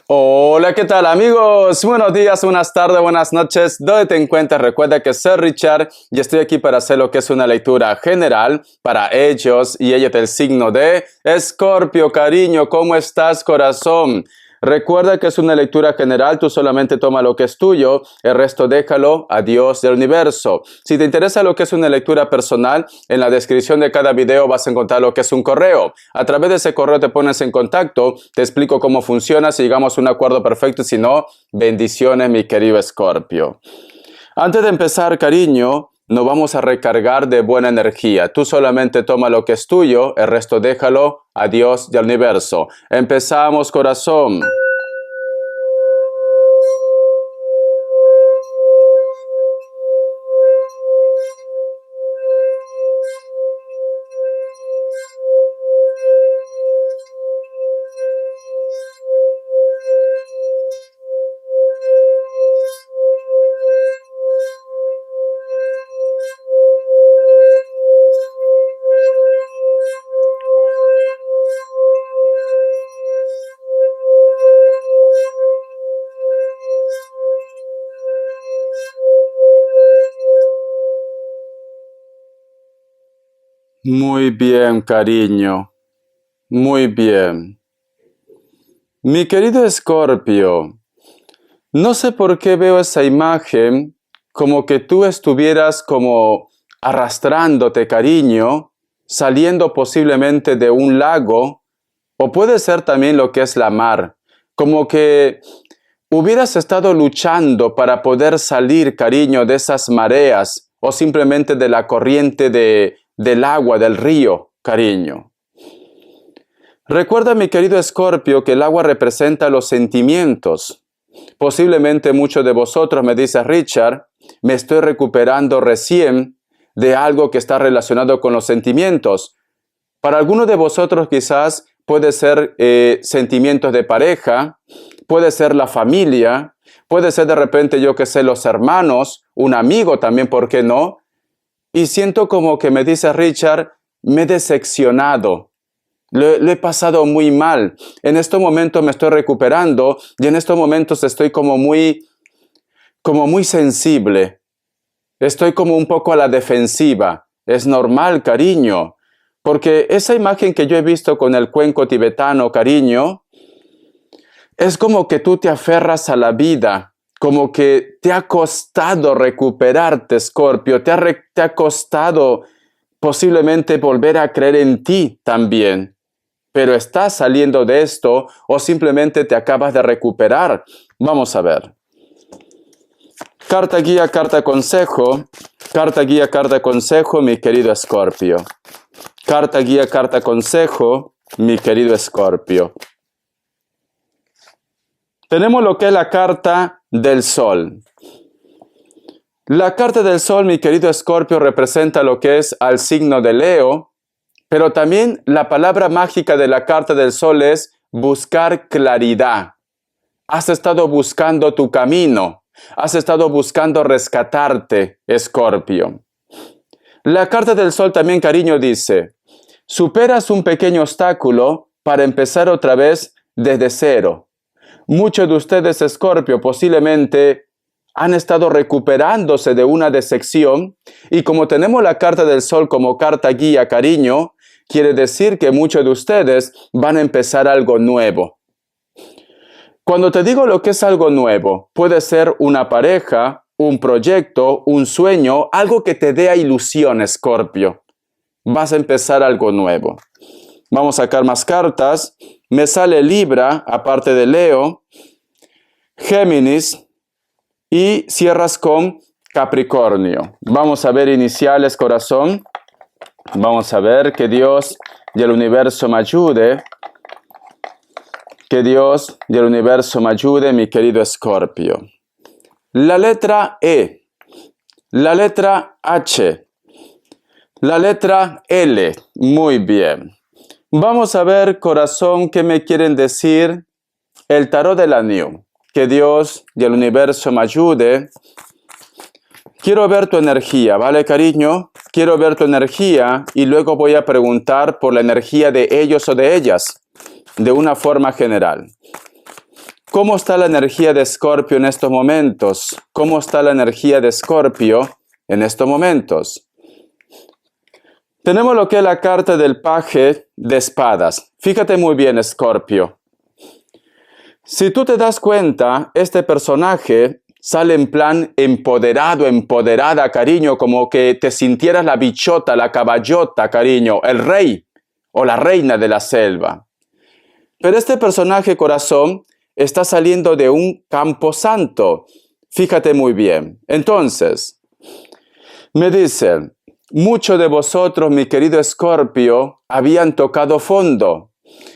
Hola, ¿qué tal amigos? Buenos días, buenas tardes, buenas noches. ¿Dónde te encuentras? Recuerda que soy Richard y estoy aquí para hacer lo que es una lectura general para ellos y ella del signo de Escorpio. Cariño, ¿cómo estás, corazón? Recuerda que es una lectura general, tú solamente toma lo que es tuyo, el resto déjalo a Dios del universo. Si te interesa lo que es una lectura personal, en la descripción de cada video vas a encontrar lo que es un correo. A través de ese correo te pones en contacto, te explico cómo funciona, si llegamos a un acuerdo perfecto, si no, bendiciones mi querido Escorpio. Antes de empezar, cariño, nos vamos a recargar de buena energía. Tú solamente toma lo que es tuyo, el resto déjalo a Dios y al universo. Empezamos, corazón. Muy bien, cariño. Muy bien. Mi querido Escorpio, no sé por qué veo esa imagen como que tú estuvieras como arrastrándote, cariño, saliendo posiblemente de un lago, o puede ser también lo que es la mar, como que hubieras estado luchando para poder salir, cariño, de esas mareas, o simplemente de la corriente del agua, del río, cariño. Recuerda, mi querido Escorpio, que el agua representa los sentimientos. Posiblemente muchos de vosotros me dicen, Richard, me estoy recuperando recién de algo que está relacionado con los sentimientos. Para algunos de vosotros quizás puede ser sentimientos de pareja, puede ser la familia, puede ser de repente, yo que sé, los hermanos, un amigo también, ¿por qué no? Y siento como que me dice Richard, me he decepcionado. Lo he pasado muy mal. En estos momentos me estoy recuperando y en estos momentos estoy como muy sensible. Estoy como un poco a la defensiva. Es normal, cariño. Porque esa imagen que yo he visto con el cuenco tibetano, cariño, es como que tú te aferras a la vida, como que te ha costado recuperarte, Escorpio, te ha costado posiblemente volver a creer en ti también. Pero estás saliendo de esto o simplemente te acabas de recuperar. Vamos a ver. Carta guía, carta consejo. Carta guía, carta consejo, mi querido Escorpio. Carta guía, carta consejo, mi querido Escorpio. Tenemos lo que es la carta del sol. La carta del sol, mi querido Escorpio, representa lo que es al signo de Leo. Pero también la palabra mágica de la carta del sol es buscar claridad. Has estado buscando tu camino. Has estado buscando rescatarte, Escorpio. La carta del sol también, cariño, dice, superas un pequeño obstáculo para empezar otra vez desde cero. Muchos de ustedes, Escorpio, posiblemente han estado recuperándose de una decepción y como tenemos la carta del sol como carta guía, cariño, quiere decir que muchos de ustedes van a empezar algo nuevo. Cuando te digo lo que es algo nuevo, puede ser una pareja, un proyecto, un sueño, algo que te dé ilusión, Escorpio. Vas a empezar algo nuevo. Vamos a sacar más cartas. Me sale Libra, aparte de Leo, Géminis y cierras con Capricornio. Vamos a ver iniciales, corazón. Vamos a ver, que Dios y el universo me ayude. Que Dios y el universo me ayude, mi querido Escorpio. La letra E, la letra H, la letra L. Muy bien. Vamos a ver, corazón, qué me quieren decir el tarot de la New. Que Dios y el universo me ayude. Quiero ver tu energía, ¿vale, cariño? Quiero ver tu energía y luego voy a preguntar por la energía de ellos o de ellas, de una forma general. ¿Cómo está la energía de Escorpio en estos momentos? ¿Cómo está la energía de Escorpio en estos momentos? Tenemos lo que es la carta del paje de espadas. Fíjate muy bien, Escorpio. Si tú te das cuenta, este personaje sale en plan empoderado, empoderada, cariño, como que te sintieras la bichota, la caballota, cariño, el rey o la reina de la selva. Pero este personaje, corazón, está saliendo de un camposanto. Fíjate muy bien. Entonces, me dicen, muchos de vosotros, mi querido Escorpio, habían tocado fondo.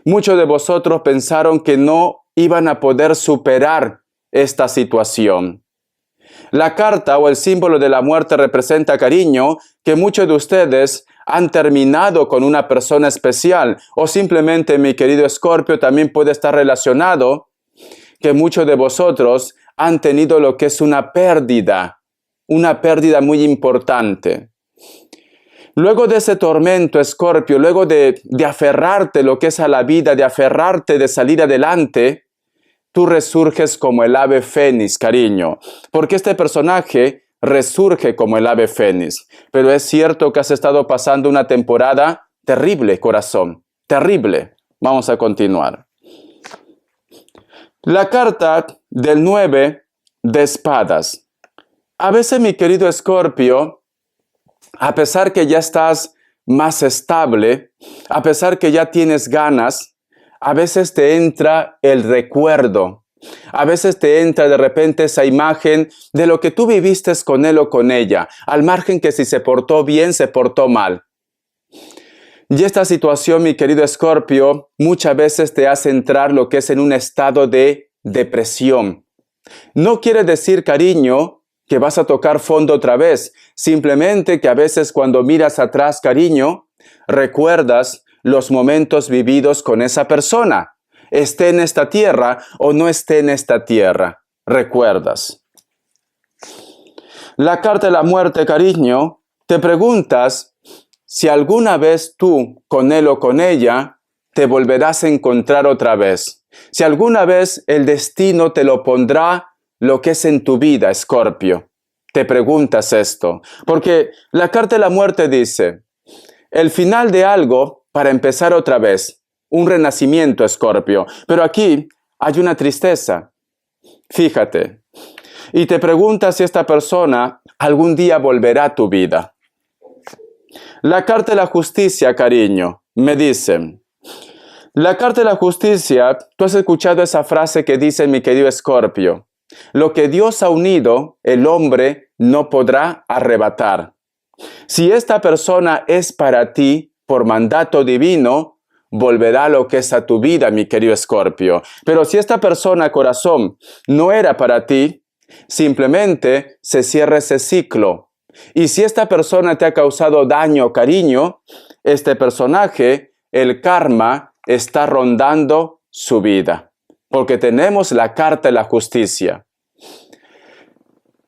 Muchos de vosotros pensaron que no iban a poder superar esta situación. La carta o el símbolo de la muerte representa, cariño, que muchos de ustedes han terminado con una persona especial, o simplemente, mi querido Escorpio, también puede estar relacionado que muchos de vosotros han tenido lo que es una pérdida muy importante. Luego de ese tormento, Escorpio, luego de aferrarte lo que es a la vida, de aferrarte, de salir adelante, tú resurges como el ave fénix, cariño, porque este personaje resurge como el ave fénix. Pero es cierto que has estado pasando una temporada terrible, corazón, terrible. Vamos a continuar. La carta del 9 de espadas. A veces, mi querido Escorpio, a pesar que ya estás más estable, a pesar que ya tienes ganas, a veces te entra el recuerdo. A veces te entra de repente esa imagen de lo que tú viviste con él o con ella, al margen que si se portó bien, se portó mal. Y esta situación, mi querido Escorpio, muchas veces te hace entrar lo que es en un estado de depresión. No quiere decir, cariño, que vas a tocar fondo otra vez. Simplemente que a veces cuando miras atrás, cariño, recuerdas los momentos vividos con esa persona. Esté en esta tierra o no esté en esta tierra. Recuerdas. La carta de la muerte, cariño, te preguntas si alguna vez tú, con él o con ella, te volverás a encontrar otra vez. Si alguna vez el destino te lo pondrá lo que es en tu vida, Escorpio. Te preguntas esto, porque la carta de la muerte dice, el final de algo para empezar otra vez, un renacimiento, Escorpio. Pero aquí hay una tristeza. Fíjate. Y te preguntas si esta persona algún día volverá a tu vida. La carta de la justicia, cariño, me dice, la carta de la justicia, tú has escuchado esa frase que dice mi querido Escorpio, lo que Dios ha unido, el hombre no podrá arrebatar. Si esta persona es para ti, por mandato divino, volverá lo que es a tu vida, mi querido Escorpio. Pero si esta persona, corazón, no era para ti, simplemente se cierra ese ciclo. Y si esta persona te ha causado daño, cariño, este personaje, el karma, está rondando su vida. Porque tenemos la carta de la justicia.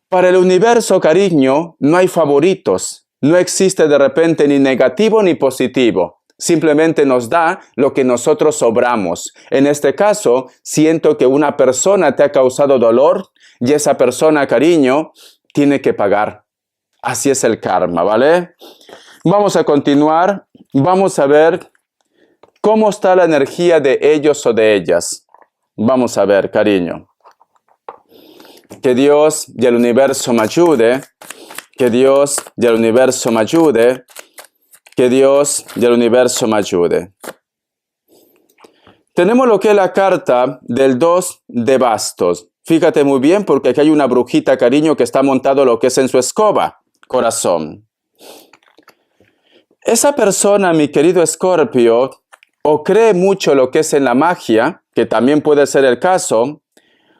Para el universo, cariño, no hay favoritos. No existe de repente ni negativo ni positivo. Simplemente nos da lo que nosotros sobramos. En este caso, siento que una persona te ha causado dolor y esa persona, cariño, tiene que pagar. Así es el karma, ¿vale? Vamos a continuar. Vamos a ver cómo está la energía de ellos o de ellas. Vamos a ver, cariño. Que Dios y el universo me ayude. Que Dios y el universo me ayude. Que Dios y el universo me ayude. Tenemos lo que es la carta del 2 de bastos. Fíjate muy bien porque aquí hay una brujita, cariño, que está montado lo que es en su escoba, corazón. Esa persona, mi querido Escorpio, o cree mucho lo que es en la magia, que también puede ser el caso,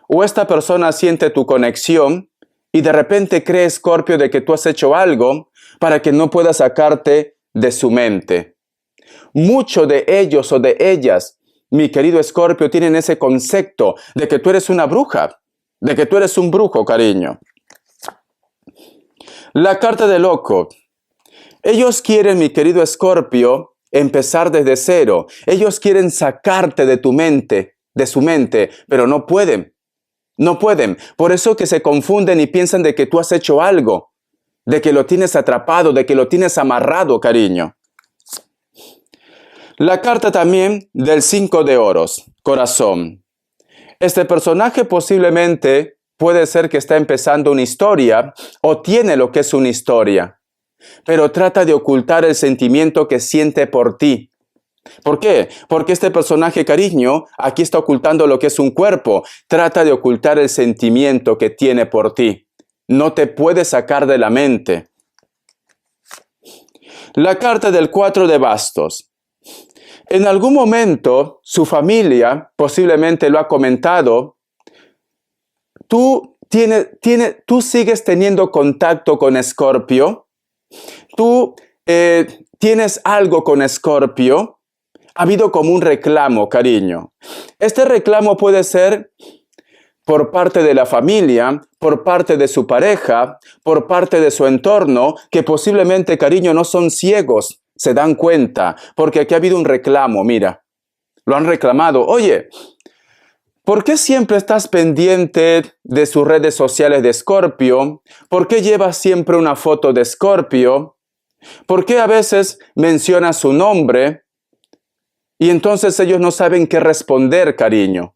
o esta persona siente tu conexión y de repente cree, Escorpio, de que tú has hecho algo para que no pueda sacarte de su mente. Muchos de ellos o de ellas, mi querido Escorpio, tienen ese concepto de que tú eres una bruja, de que tú eres un brujo, cariño. La carta del loco. Ellos quieren, mi querido Escorpio, empezar desde cero. Ellos quieren sacarte de tu mente de su mente, pero no pueden. No pueden. Por eso que se confunden y piensan de que tú has hecho algo, de que lo tienes atrapado, de que lo tienes amarrado, cariño. La carta también del 5 de oros, corazón. Este personaje posiblemente puede ser que está empezando una historia o tiene lo que es una historia, pero trata de ocultar el sentimiento que siente por ti. ¿Por qué? Porque este personaje, cariño, aquí está ocultando lo que es un cuerpo. Trata de ocultar el sentimiento que tiene por ti. No te puede sacar de la mente. La carta del 4 de bastos. En algún momento, su familia posiblemente lo ha comentado. Tú sigues teniendo contacto con Escorpio. Tú tienes algo con Escorpio. Ha habido como un reclamo, cariño. Este reclamo puede ser por parte de la familia, por parte de su pareja, por parte de su entorno, que posiblemente, cariño, no son ciegos, se dan cuenta, porque aquí ha habido un reclamo, mira. Lo han reclamado. Oye, ¿por qué siempre estás pendiente de sus redes sociales de Escorpio? ¿Por qué llevas siempre una foto de Escorpio? ¿Por qué a veces mencionas su nombre? Y entonces ellos no saben qué responder, cariño.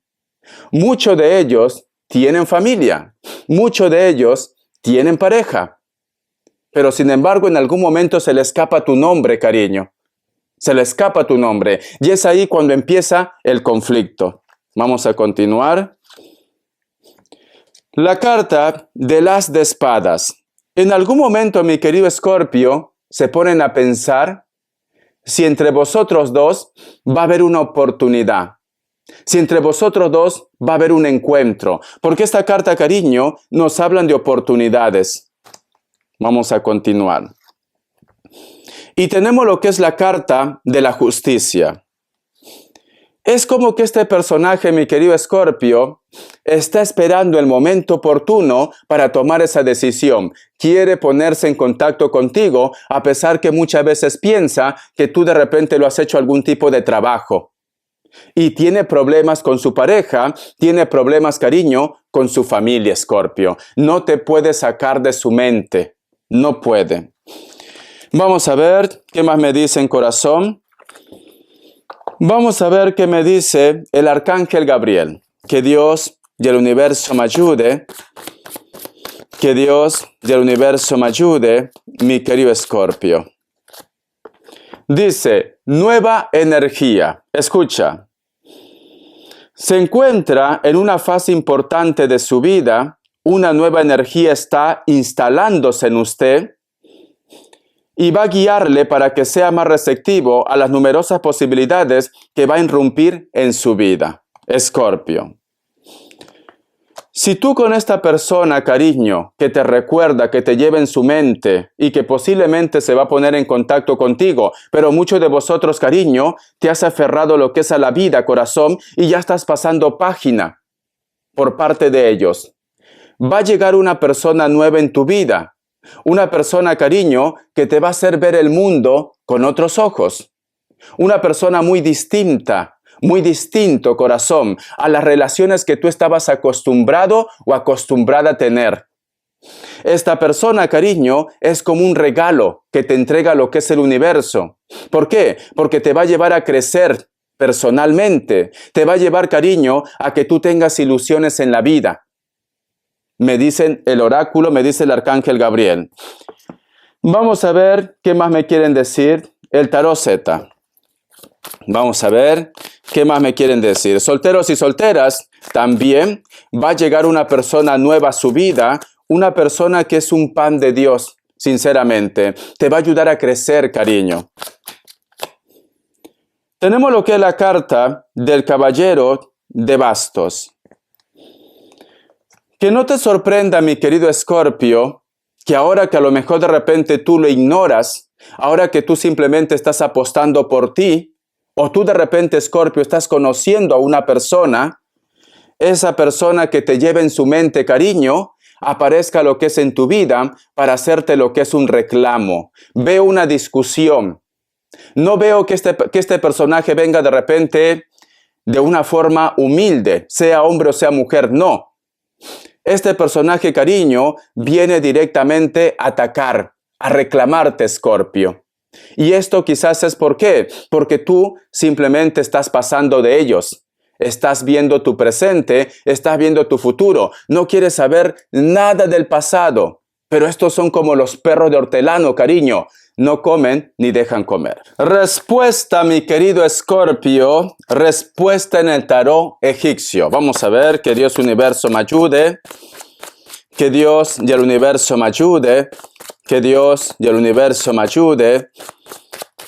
Muchos de ellos tienen familia. Muchos de ellos tienen pareja. Pero sin embargo, en algún momento se le escapa tu nombre, cariño. Se le escapa tu nombre. Y es ahí cuando empieza el conflicto. Vamos a continuar. La carta del as de espadas. En algún momento, mi querido Escorpio, se ponen a pensar si entre vosotros dos va a haber una oportunidad. Si entre vosotros dos va a haber un encuentro. Porque esta carta, cariño, nos hablan de oportunidades. Vamos a continuar. Y tenemos lo que es la carta de la justicia. Es como que este personaje, mi querido Escorpio, está esperando el momento oportuno para tomar esa decisión. Quiere ponerse en contacto contigo, a pesar que muchas veces piensa que tú de repente lo has hecho algún tipo de trabajo. Y tiene problemas con su pareja, tiene problemas, cariño, con su familia, Escorpio. No te puede sacar de su mente. No puede. Vamos a ver qué más me dice en corazón. Vamos a ver qué me dice el arcángel Gabriel. Que Dios y el universo me ayude. Que Dios y el universo me ayude, mi querido Escorpio. Dice, nueva energía. Escucha. Se encuentra en una fase importante de su vida. Una nueva energía está instalándose en usted y va a guiarle para que sea más receptivo a las numerosas posibilidades que va a irrumpir en su vida. Escorpio. Si tú con esta persona, cariño, que te recuerda, que te lleva en su mente y que posiblemente se va a poner en contacto contigo, pero muchos de vosotros, cariño, te has aferrado lo que es a la vida, corazón, y ya estás pasando página por parte de ellos. Va a llegar una persona nueva en tu vida. Una persona, cariño, que te va a hacer ver el mundo con otros ojos. Una persona muy distinta, muy distinto, corazón, a las relaciones que tú estabas acostumbrado o acostumbrada a tener. Esta persona, cariño, es como un regalo que te entrega lo que es el universo. ¿Por qué? Porque te va a llevar a crecer personalmente. Te va a llevar, cariño, a que tú tengas ilusiones en la vida. Me dicen el oráculo, me dice el arcángel Gabriel. Vamos a ver qué más me quieren decir el tarot Z. Vamos a ver qué más me quieren decir. Solteros y solteras, también va a llegar una persona nueva a su vida, una persona que es un pan de Dios, sinceramente. Te va a ayudar a crecer, cariño. Tenemos lo que es la carta del caballero de bastos. Que no te sorprenda, mi querido Escorpio, que ahora que a lo mejor de repente tú lo ignoras, ahora que tú simplemente estás apostando por ti, o tú de repente, Escorpio, estás conociendo a una persona, esa persona que te lleva en su mente, cariño, aparezca lo que es en tu vida para hacerte lo que es un reclamo. Veo una discusión. No veo que este personaje venga de repente de una forma humilde, sea hombre o sea mujer, no. Este personaje, cariño, viene directamente a atacar, a reclamarte, Escorpio. Y esto quizás es ¿por qué? Porque tú simplemente estás pasando de ellos. Estás viendo tu presente, estás viendo tu futuro. No quieres saber nada del pasado. Pero estos son como los perros de hortelano, cariño. No comen ni dejan comer. Respuesta, mi querido Escorpio. Respuesta en el tarot egipcio. Vamos a ver, que Dios Universo me ayude. Que Dios y el Universo me ayude. Que Dios y el Universo me ayude.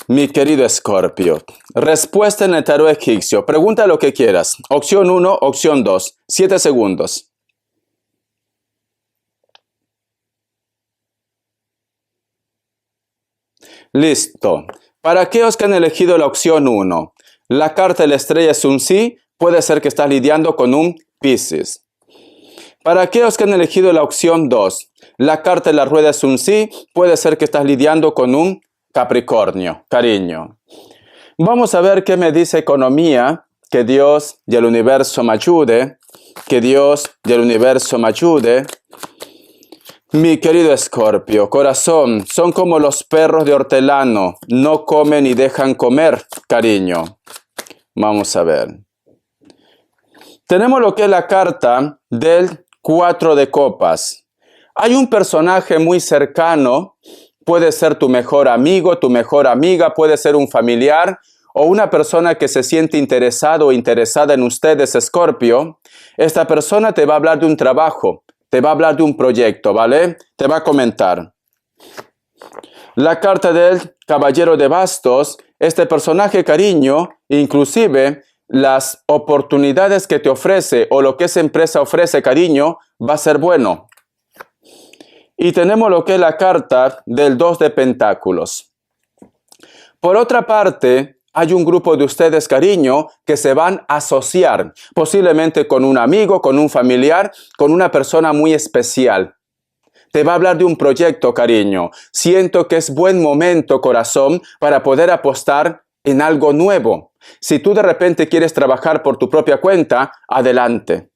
Mi querido Escorpio. Respuesta en el tarot egipcio. Pregunta lo que quieras. Opción 1, opción 2. 7 segundos. Listo. Para aquellos que han elegido la opción 1, la carta de la estrella es un sí, puede ser que estás lidiando con un Piscis. Para aquellos que han elegido la opción 2, la carta de la rueda es un sí, puede ser que estás lidiando con un Capricornio, cariño. Vamos a ver qué me dice economía, que Dios y el universo me ayude, que Dios y el universo me ayude. Mi querido Escorpio, corazón, son como los perros de hortelano, no comen y dejan comer, cariño. Vamos a ver. Tenemos lo que es la carta del 4 de copas. Hay un personaje muy cercano, puede ser tu mejor amigo, tu mejor amiga, puede ser un familiar o una persona que se siente interesado o interesada en ustedes, Escorpio. Esta persona te va a hablar de un trabajo. Te va a hablar de un proyecto, ¿vale? Te va a comentar. La carta del Caballero de Bastos, este personaje, cariño, inclusive las oportunidades que te ofrece o lo que esa empresa ofrece, cariño, va a ser bueno. Y tenemos lo que es la carta del 2 de Pentáculos. Por otra parte, hay un grupo de ustedes, cariño, que se van a asociar, posiblemente con un amigo, con un familiar, con una persona muy especial. Te va a hablar de un proyecto, cariño. Siento que es buen momento, corazón, para poder apostar en algo nuevo. Si tú de repente quieres trabajar por tu propia cuenta, adelante.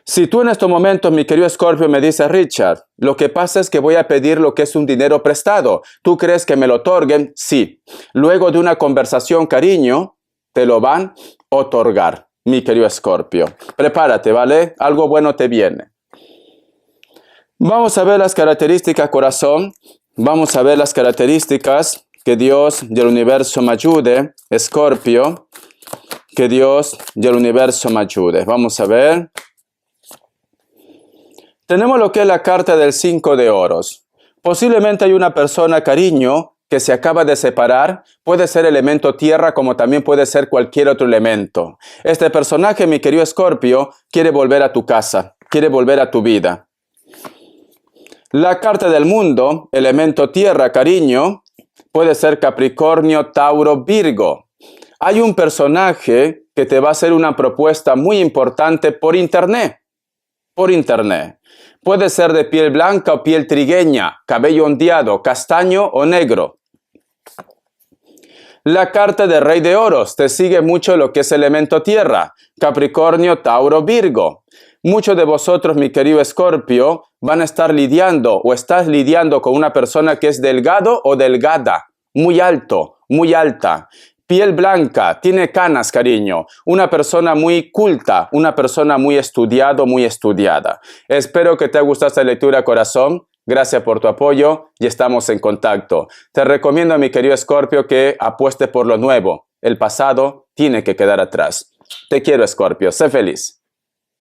Si tú en estos momentos, mi querido Escorpio, me dices, Richard, lo que pasa es que voy a pedir lo que es un dinero prestado. ¿Tú crees que me lo otorguen? Sí. Luego de una conversación, cariño, te lo van a otorgar, mi querido Escorpio. Prepárate, ¿vale? Algo bueno te viene. Vamos a ver las características, corazón. Vamos a ver las características. Que Dios y el universo me ayude, Escorpio. Que Dios y el universo me ayude. Vamos a ver. Tenemos lo que es la carta del 5 de oros. Posiblemente hay una persona, cariño, que se acaba de separar. Puede ser elemento tierra como también puede ser cualquier otro elemento. Este personaje, mi querido Escorpio, quiere volver a tu casa, quiere volver a tu vida. La carta del mundo, elemento tierra, cariño, puede ser Capricornio, Tauro, Virgo. Hay un personaje que te va a hacer una propuesta muy importante por internet. Por internet. Puede ser de piel blanca o piel trigueña, cabello ondeado, castaño o negro. La carta del Rey de Oros te sigue mucho lo que es elemento tierra, Capricornio, Tauro, Virgo. Muchos de vosotros, mi querido Escorpio, van a estar lidiando o estás lidiando con una persona que es delgado o delgada, muy alto, muy alta. Piel blanca, tiene canas, cariño. Una persona muy culta, una persona muy estudiado, muy estudiada. Espero que te haya gustado esta lectura, corazón. Gracias por tu apoyo y estamos en contacto. Te recomiendo, mi querido Escorpio, que apueste por lo nuevo. El pasado tiene que quedar atrás. Te quiero, Escorpio. Sé feliz.